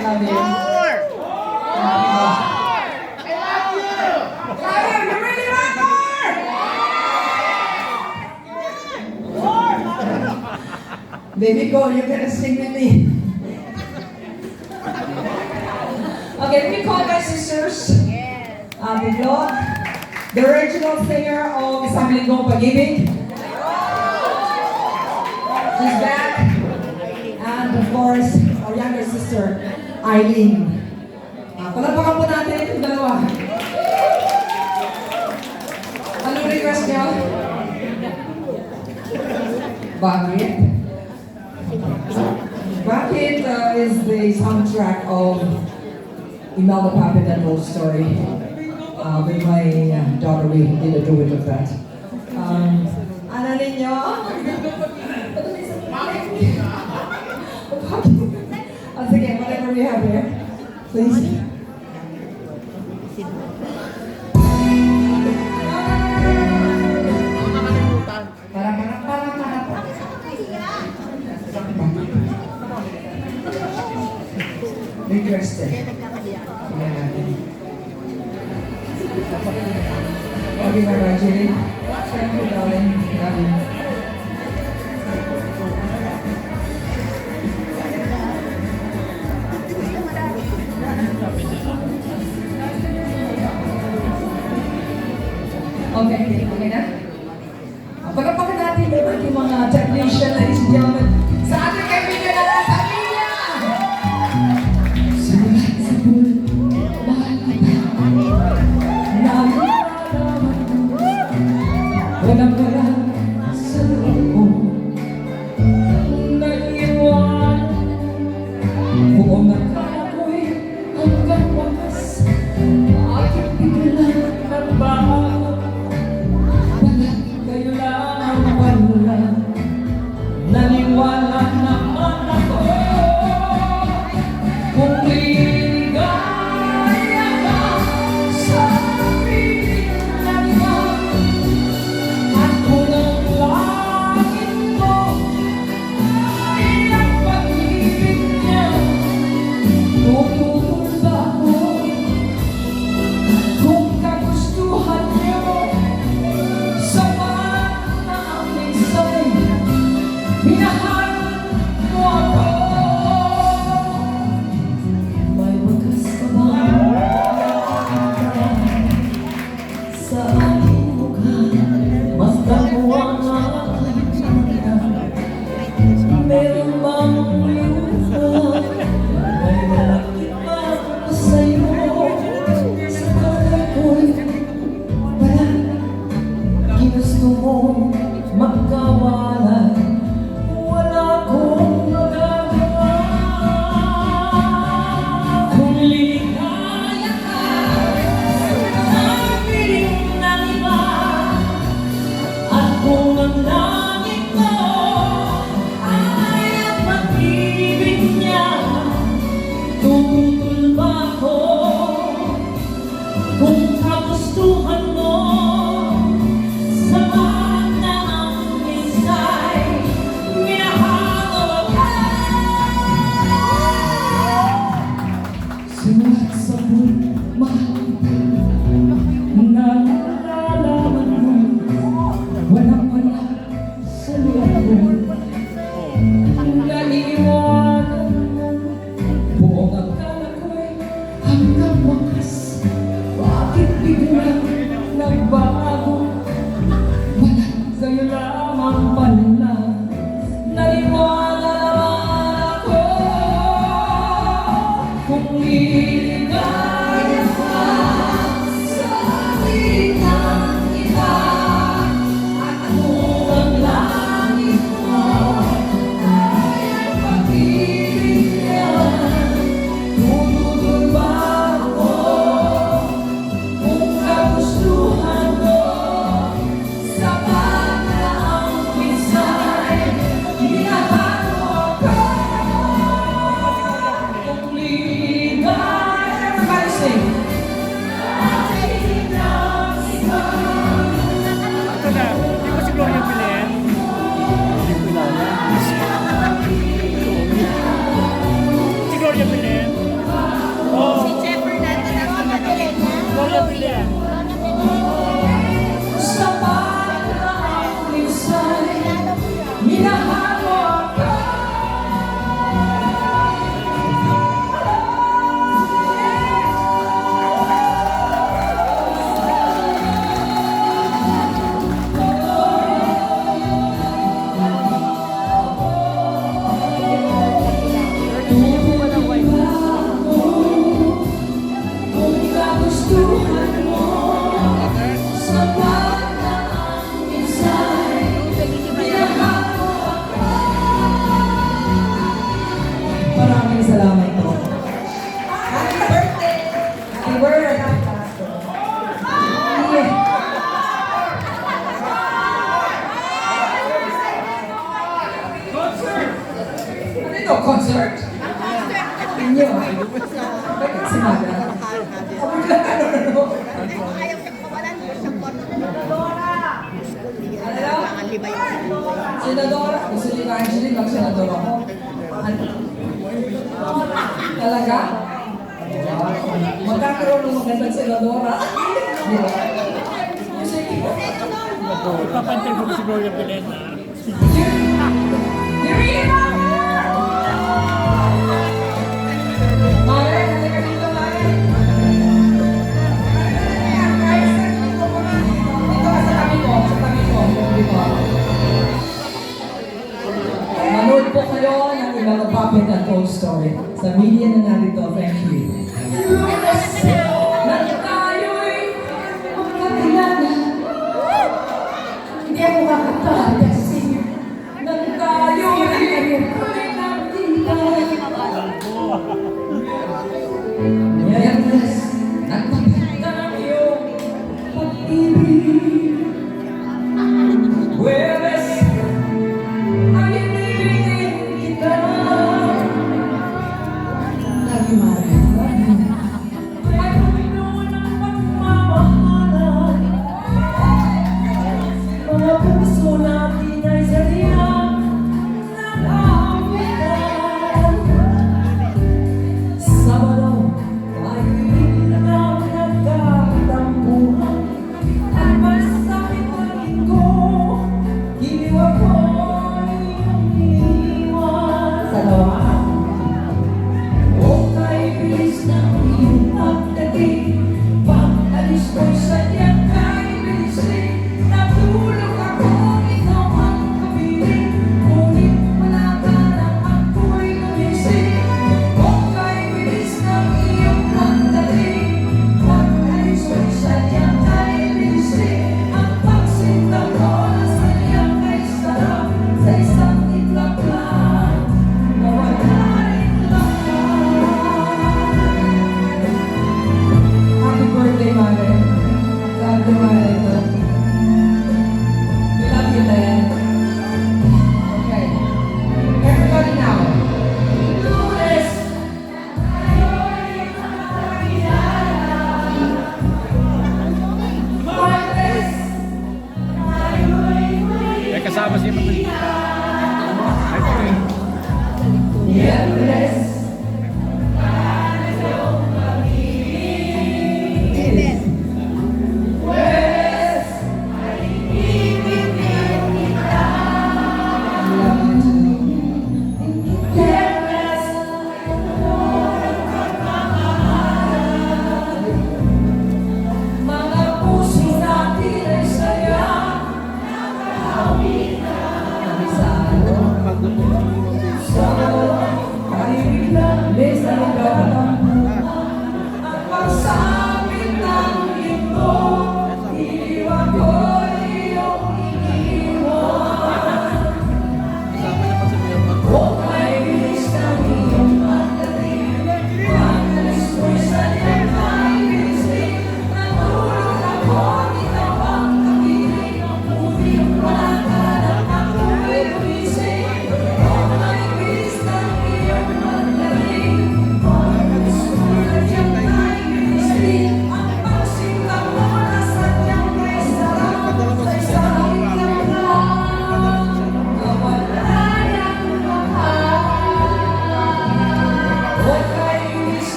Love you. More! I love you! Claudia, you really want more? Baby, go. You gotta sing with me. Okay, we call my sisters. The vlog, the original singer of Isang Linggong Pag-ibig. She's back. And of course, our younger sister, Eileen. Palapakan po natin itong dalawa. Anong request niyo? Bakit? Bakit is the soundtrack of Imelda Papin and Rose Story. With my daughter, we did a duet of that. Ano ninyo? Sige, whatever we have here. Please. Para. Requested. Yeah. Love you, my Julie. Thank you, darling. Love you. Okay na? Pagkapakan natin yung ating mga technician, ladies and gentlemen, sa ating kaibigan na nasa linya! Sulat sa bulan, mahal kita. Wala sa loob mo. Naiwan, buong akala ko'y hanggang wakas. Aking biglang nagbago. Kayo lang ang wala. Naniwala naman ako. Kung ligaya ka sa piling mo, at kung ang langit mo ay ang pag-ibig niya, tutulog ba ako? Kung kagustuhan niyo sa minahal mo ako. May wakas ka ba sa aking mukha? Mas damuang aking mata. Meron bang luha? May malapit ba ako sa'yo? Sa kamay ko'y parang ginusto mo magkawala. Wala akong magagawa. Kung ligaya ka sa piling ng iba, at kung ang langit mo ay ang pag-ibig niya, tututol ba ako? Kung kagustuhan mo sapat na ang minsay, minahal ka. Sulat sa bulan, mahal kita. Nalalaman mo, walang-wala sa loob mo. Naiiwanan mo, buong akala ko'y hanggang wakas. Bakit biglang nagbago? Wala, sa'yo lamang pala. Naniwala naman ako. Kung ligaya ka sa aking ng iba, at kung ang langit mo ay ang pag-ibig niya, tutulog ba ako? Kung kagustuhan mo sapat na ang minsay, minahal mo ako. Kung ligaya, everybody sing. Aking ng iba. Ito na, di ba si Gloria Belen? Hindi ko kilala. Si Gloria Belen. drama ito. Happy birthday! Happy birthday! Yeah. Ano ito? Concert? Inyo. Bakit sinaga? Kapag lang ano? Ayaw siya kawalan mo sa kwarto. Ano daw? Nakalibay. Senadora? Gusto ni Angeline mag-senadora ko? Ano? Talaga? Magkakaroon ng magandang senadora? Di ba? Sige. Ipapantay ko si Gloria Belen na. Dirili mo! Mare, halika dito, Mare. Dito ka sa tabi ko, sa tabi ko. Dito. Manood po kayo ng Imala Puppet and Told Story. Sa media na narito, thank you. Nang tayo'y magkakilala, Hindi ako kakanta. nang tayo'y kulay ng tinta. Miyernes, nagpapita ng iyong pag-ibig. Huwebes, ay inibigin kita. Lagi Mare. Ay puno ng pagmamahalan. Mga puso natin ay sariyang nag-aawitan. Sabado,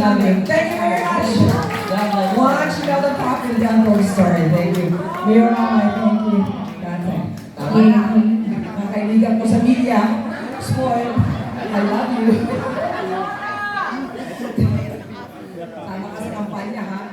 love you. Thank you very much. Watch Imelda Papi and the Untold Story. Thank you. Mayor Mamay, thank you. Dante. Tama na. Mga kaibigan ko sa media, spoil. I love you. Tama ka sa kampanya, ha?